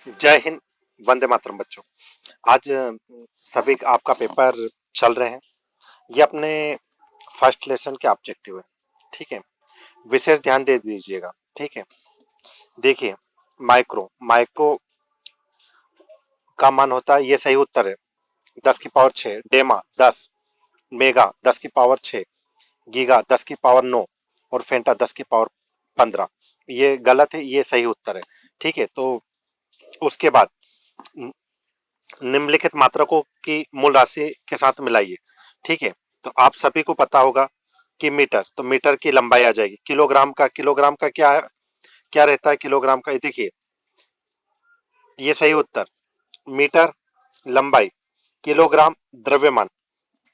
जय हिंद। वंदे मातरम बच्चों। आज सभी आपका पेपर चल रहे हैं। ये अपने फर्स्ट लेसन के ऑब्जेक्टिव है। ठीक है, विशेष ध्यान दे दीजिएगा। ठीक है, देखिए, माइक्रो माइक्रो का मान होता है, ये सही उत्तर है, 10 की पावर 6। डेमा 10, मेगा 10 की पावर 6, गीगा 10 की पावर 9 और फेंटा 10 की पावर 15। ये गलत है, ये सही उत्तर है। ठीक है, तो उसके बाद निम्नलिखित मात्रकों की मूल राशि के साथ मिलाइए। ठीक है, तो आप सभी को पता होगा कि मीटर, तो मीटर की लंबाई आ जाएगी। किलोग्राम का क्या है, क्या रहता है किलोग्राम का, ये देखिए, ये सही उत्तर। मीटर लंबाई, किलोग्राम द्रव्यमान।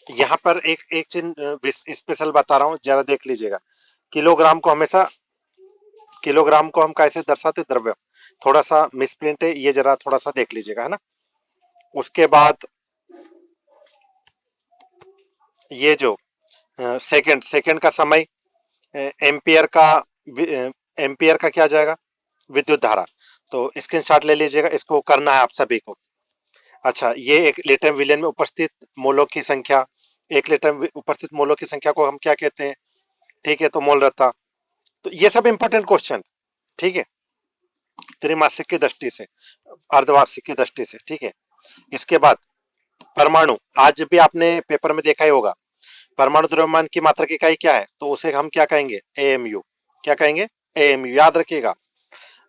यहाँ पर एक एक चीज स्पेशल बता रहा हूँ, जरा देख लीजिएगा। किलोग्राम को हमेशा, किलोग्राम को हम कैसे दर्शाते, द्रव्य। थोड़ा सा मिसप्रिंट है ये, जरा थोड़ा सा देख लीजिएगा, है ना। उसके बाद ये जो सेकंड सेकंड का समय, एम्पियर का, एम्पियर का क्या आ जाएगा, विद्युत धारा। तो स्क्रीनशॉट ले लीजिएगा, इसको करना है आप सभी को। अच्छा, ये एक लीटर विलियन में उपस्थित मोलों की संख्या, एक लीटर में उपस्थित मोलों की संख्या को हम क्या कहते हैं। ठीक है, तो मोल रहता। तो ये सब इंपॉर्टेंट क्वेश्चन। ठीक है, त्रैमासिक की दृष्टि से, अर्धवार्षिक की दृष्टि से। ठीक है, इसके बाद परमाणु, आज भी आपने पेपर में देखा ही होगा। परमाणु द्रव्यमान की मात्रक इकाई क्या है, तो उसे हम क्या कहेंगे, एएमयू। क्या कहेंगे, एएमयू, याद रखिएगा।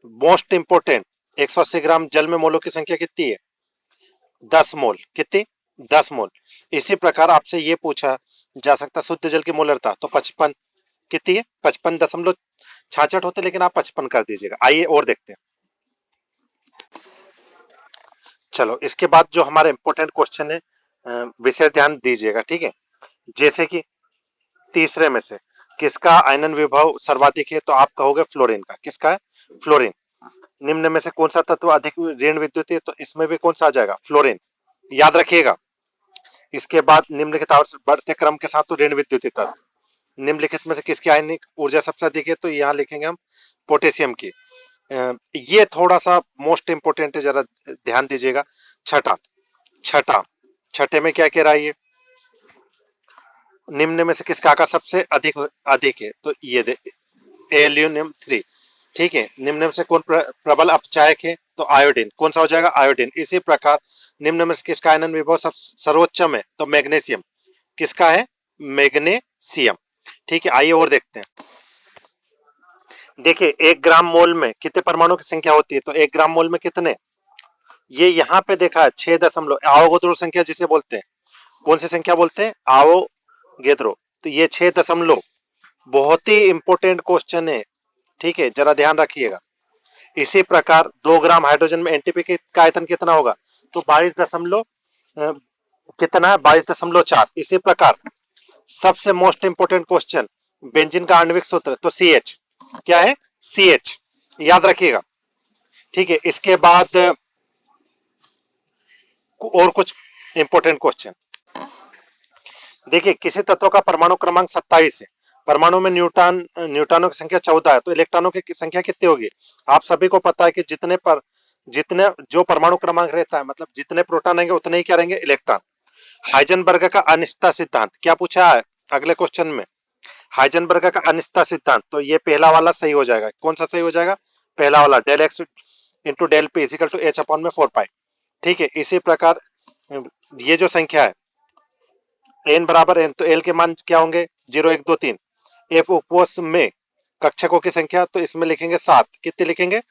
मोस्ट इंपोर्टेंट, 180 ग्राम जल में मोलों की संख्या कितनी है, 10 मोल। कितनी, 10 मोल। इसी प्रकार आपसे ये पूछा जा सकता शुद्ध जल की मोलरता, तो 55 कितनी है, 55.66 होते, लेकिन आप 55 कर दीजिएगा। आइए और देखते हैं। चलो, इसके बाद जो हमारा इंपॉर्टेंट क्वेश्चन है, विशेष ध्यान दीजिएगा। ठीक है, जैसे कि तीसरे में से किसका आयनन विभव सर्वाधिक है, तो आप कहोगे फ्लोरीन का। किसका है, फ्लोरीन। निम्न में से कौन सा तत्व अधिक ऋण विद्युत है, तो इसमें भी कौन सा आ जाएगा, फ्लोरीन। याद रखिएगा। इसके बाद निम्नलिखित आवर्त बढ़ते क्रम के साथ तो ऋण विद्युत तत्व, निम्नलिखित में से किसकी आयनिक ऊर्जा सबसे अधिक है, तो यहाँ लिखेंगे हम पोटेशियम की। ये थोड़ा सा मोस्ट इंपोर्टेंट है, जरा ध्यान दीजिएगा। छठा, छठा छठे में क्या कह रहा है ये, निम्न में से किसका आकार सबसे अधिक अधिक है, तो ये एल्यूमिनियम 3। ठीक है, निम्न में से कौन प्रबल अपचायक है, तो आयोडीन। कौन सा हो जाएगा, आयोडीन। इसी प्रकार निम्न में से किसका आयनन विभव सब सर्वोच्चम है, तो मैग्नीशियम। किसका है, मैग्नीशियम। ठीक है, आइए और देखते हैं। देखिए, 1 ग्राम मोल में कितने परमाणु की संख्या होती है, तो 1 ग्राम मोल में कितने, ये यहाँ पे देखा है 6 दशमलव, आवोगाद्रो संख्या जिसे बोलते हैं। कौन सी संख्या बोलते हैं, आवोगेद्रो। तो ये 6 दशमलव, बहुत ही इंपॉर्टेंट क्वेश्चन है। ठीक है, जरा ध्यान रखिएगा। इसी प्रकार 2 ग्राम हाइड्रोजन में एनटीपी का आयतन कितना होगा, तो 22 दशमलव कितना है, 22.4। इसी प्रकार सबसे मोस्ट इंपोर्टेंट क्वेश्चन, बेंजीन का आणविक सूत्र, तो सी एच। क्या है, सी एच। याद रखिएगा। ठीक है, इसके बाद और कुछ इंपोर्टेंट क्वेश्चन। देखिए, किसी तत्व का परमाणु क्रमांक 27 है, परमाणु में न्यूट्रॉनों की संख्या 14 है, तो इलेक्ट्रॉनों की संख्या कितनी होगी। आप सभी को पता है कि जितने जो परमाणु क्रमांक रहता है, मतलब जितने प्रोटॉन रहेंगे उतने ही क्या रहेंगे, इलेक्ट्रॉन। हाइजेनबर्ग का अनिश्चितता सिद्धांत क्या पूछा है अगले क्वेश्चन में, हाइजेनबर्ग का अनिश्चितता सिद्धांत। तो ये पहला वाला सही हो जाएगा। कौन सा सही हो जाएगा, पहला वाला, del x into del p is equal to h upon में 4 पाई। ठीक है, इसी प्रकार ये जो संख्या है, एन बराबर एन, तो एल के मान क्या होंगे, 0 1 2 3। एफ उपवश में कक्षकों की संख्या, तो इसमें लिखेंगे 7। कितने लिखेंगे,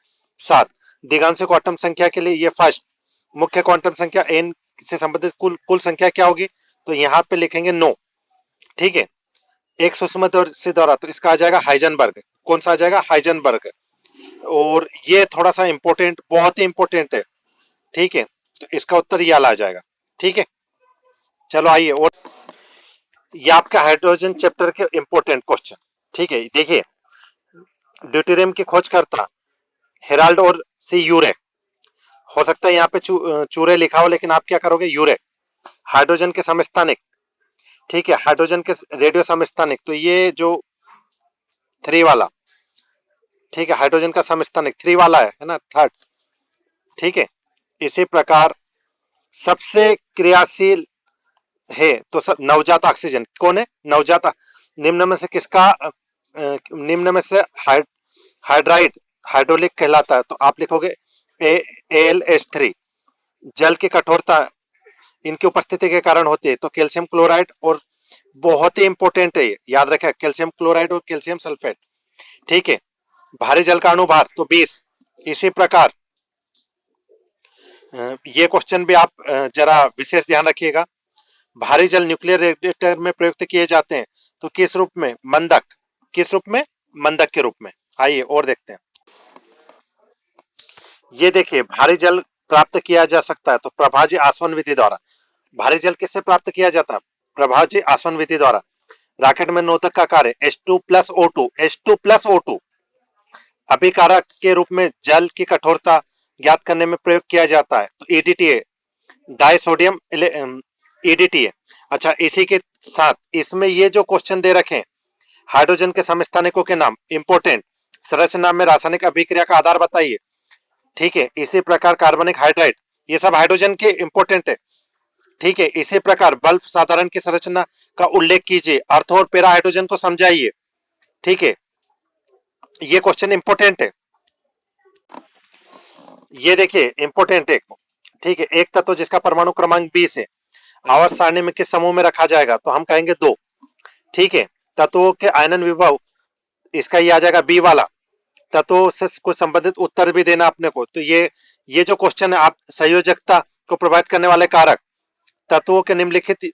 7। दिगांश क्वांटम संख्या के लिए ये फर्स्ट, मुख्य क्वांटम संख्या एन से संबंधित कुल कुल संख्या क्या होगी, तो यहाँ पे लिखेंगे 9। ठीक है, एक सूक्ष्म से दौरा, तो इसका आ जाएगा हाइजेनबर्ग। कौन सा आ जाएगा, हाइजेनबर्ग। और ये थोड़ा सा इंपॉर्टेंट, बहुत ही इंपॉर्टेंट है। ठीक है, तो इसका उत्तर ये आ जाएगा। ठीक है, चलो आइए और, ये आपका हाइड्रोजन चैप्टर के इंपॉर्टेंट क्वेश्चन। ठीक है, देखिए, ड्यूटेरियम की खोज करता हेराल्ड और सी यूरे। हो सकता है यहाँ पे चूरे लिखा हो, लेकिन आप क्या करोगे, यूरे। हाइड्रोजन के समस्थानिक, ठीक है, हाइड्रोजन के रेडियो समस्थानिक, तो ये जो 3 वाला, ठीक है, हाइड्रोजन का समस्थानिक 3 वाला है ना, थर्ड। ठीक है। इसी प्रकार सबसे क्रियाशील है तो नवजात ऑक्सीजन कौन है? नवजात निम्न में से किसका निम्न में से हाइड्राइड हाइड्रोलिक कहलाता है? तो आप लिखोगे AlH3। जल की कठोरता इनकी उपस्थिति के कारण होती है, तो कैल्शियम क्लोराइड, और बहुत ही इंपॉर्टेंट है ये, याद रखें, कैल्शियम क्लोराइड और कैल्शियम सल्फेट। ठीक है। भारी जल का अणुभार तो 20। इसी प्रकार ये क्वेश्चन भी आप जरा विशेष ध्यान रखिएगा। भारी जल न्यूक्लियर रिएक्टर में प्रयुक्त किए जाते हैं, तो किस रूप में? मंदक। किस रूप में? मंदक के रूप में। आइए और देखते हैं। ये देखिए, भारी जल प्राप्त किया जा सकता है तो प्रभाजी आसवन विधि द्वारा। भारी जल किससे प्राप्त किया जाता है? प्रभाजी आसवन विधि द्वारा। रॉकेट में नोदक का कार्य H2 plus O2, H2 plus O2 अभिकारक के रूप में जल की कठोरता ज्ञात करने में प्रयोग किया जाता है, तो EDTA, डाई सोडियम EDTA। अच्छा, इसी के साथ इसमें ये जो क्वेश्चन दे रखे हैं, हाइड्रोजन के समस्थानिकों के नाम इंपोर्टेंट, संरचना में रासायनिक अभिक्रिया का आधार बताइए। ठीक है। इसी प्रकार कार्बनिक हाइड्राइड, ये सब हाइड्रोजन के इंपोर्टेंट है। ठीक है। इसी प्रकार बल्ब साधारण की संरचना का उल्लेख कीजिए, अर्थ और पैरा हाइड्रोजन को समझाइए। ठीक है। ये क्वेश्चन इंपोर्टेंट है, ये देखिए इंपोर्टेंट है। ठीक है। एक तत्व जिसका परमाणु क्रमांक 20 है, आवर्त सारणी में किस समूह में रखा जाएगा? तो हम कहेंगे 2। ठीक है। तत्वों के आयनन विभव, इसका ये आ जाएगा बी वाला। तत्वों से कुछ संबंधित उत्तर भी देना अपने को, तो ये जो क्वेश्चन है, आप संयोजकता को प्रभावित करने वाले कारक, तत्वों के निम्नलिखित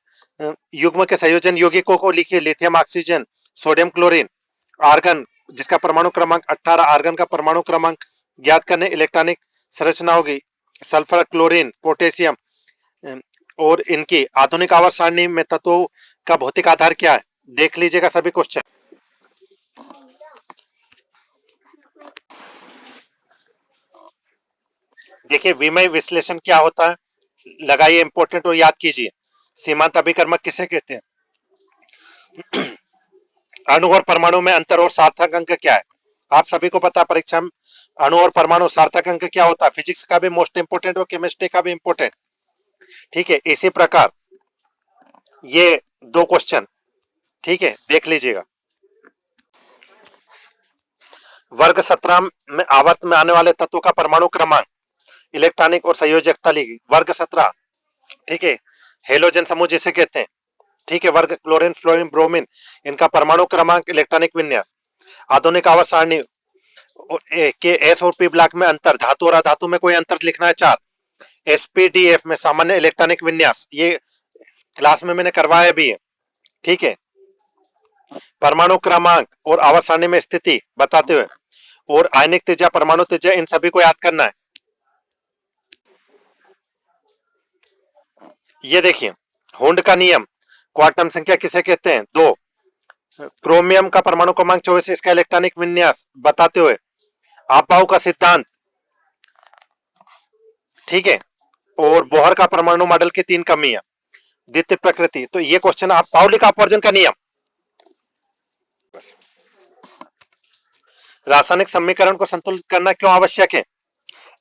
युग्म के संयोजन यौगिकों को लिखिए। Lithium oxygen, sodium chlorine, argon जिसका परमाणु क्रमांक 18, आर्गन का परमाणु क्रमांक ज्ञात करने इलेक्ट्रॉनिक संरचना होगी, सल्फर, क्लोरीन, पोटेशियम, और इनकी आधुनिक आवर्त सारणी में तत्वों का भौतिक आधार क्या है? देख लीजिएगा सभी क्वेश्चन। देखिए, विमेय विश्लेषण क्या होता है, लगाइए इंपोर्टेंट और याद कीजिए। सीमांत अभिकर्मक किसे कहते हैं? अणु और परमाणु में अंतर और सार्थक अंक क्या है? आप सभी को पता, परीक्षा में अणु और परमाणु सार्थक अंक क्या होता है? फिजिक्स का भी मोस्ट इंपोर्टेंट और केमिस्ट्री का भी इंपोर्टेंट। ठीक है। इसी प्रकार ये 2 क्वेश्चन, ठीक है, देख लीजिएगा। वर्ग 17 में आवर्त में आने वाले तत्वों का परमाणु क्रमांक, इलेक्ट्रॉनिक और संयोजकता लिखी। वर्ग 17, ठीक है, हेलोजन समूह जिसे कहते हैं। ठीक है। वर्ग क्लोरीन, फ्लोरीन, ब्रोमीन, इनका परमाणु क्रमांक, इलेक्ट्रॉनिक विन्यास। आधुनिक आवर्त सारणी के एस और पी ब्लॉक में अंतर, धातु और अधातु में कोई अंतर लिखना है 4। SPDF में सामान्य इलेक्ट्रॉनिक विन्यास, ये क्लास में मैंने करवाया भी है। ठीक है। परमाणु क्रमांक और आवर्त सारणी में स्थिति बताते हुए, और आयनिक त्रिज्या, परमाणु त्रिज्या, इन सभी को याद करना है। ये देखिए, हुंड का नियम, क्वांटम संख्या किसे कहते हैं? 2। क्रोमियम का परमाणु क्रमांक 24, इसका इलेक्ट्रॉनिक विन्यास बताते हुए, आपबाउ का सिद्धांत, ठीक है, और बोहर का परमाणु मॉडल की 3 कमियां, द्वितीय प्रकृति। तो ये क्वेश्चन आप पाउलिक अपवर्जन का नियम, रासायनिक समीकरण को संतुलित करना क्यों आवश्यक है?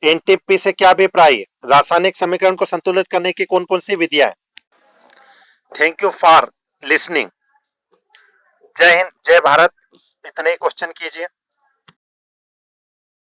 एनटीपी से क्या अभिप्राय है? रासायनिक समीकरण को संतुलित करने की कौन कौन सी विधियां है? Thank you for listening. जय हिंद, जय भारत। इतने ही क्वेश्चन कीजिए।